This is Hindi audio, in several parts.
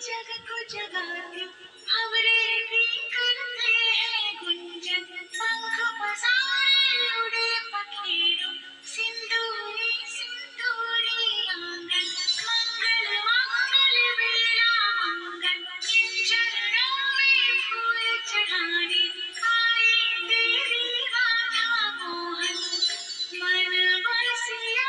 जग को जगाते भंवरे भी करते हैं गुंजन। पंख पसारे उड़े पखेरु सिंदूरी सिंदूरी आंगन। मंगल मंगल बेला मंगल इन चरणों में फूल चढ़ाने आई तेरी राधा मोहन मन बसिया।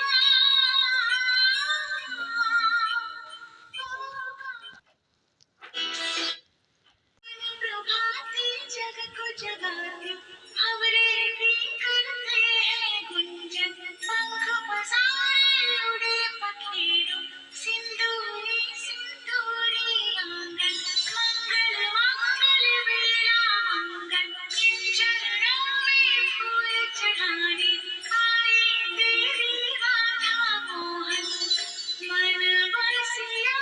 प्रभाते जग को जगाते भंवरे भी करते हैं गुंजन। पंख पसारे उड़े पखेरु सिंदूरी सिंदूरी आंगन। मंगल मंगल बेला मंगल इन चरणों में फूल चढ़ाने आई तेरी राधा मोहन मन बसिया।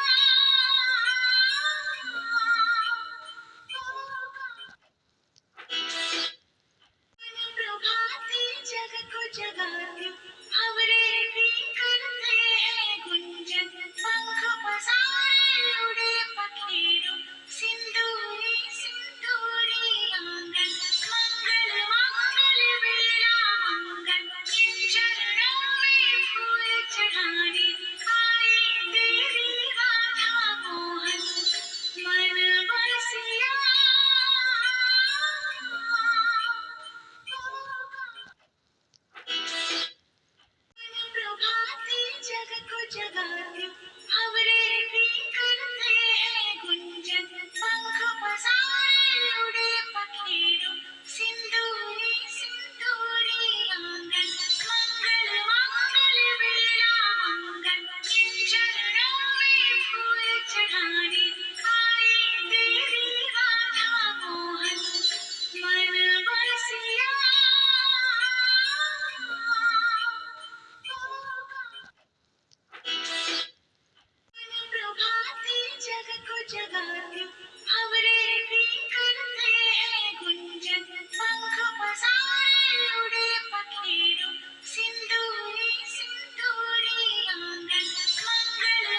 प्रभाते जग को जगाते भंवरे भी करते हैं गुंजन। पंख पसारे उड़े पखेरु सिंदूरी सिंदूरी आंगन। मंगल मंगल बेला मंगल इन चरणों में फूल चढ़ाने आई तेरी राधा मोहन मन बसिया। प्रभाते जग को जगाते भंवरे भी करते हैं गुंजन। पंख पसारे उड़े पखेरु सिंदूरी सिंदूरी आंगन। मंगल मंगल बेला मंगल इन चरणों में फूल चढ़ाने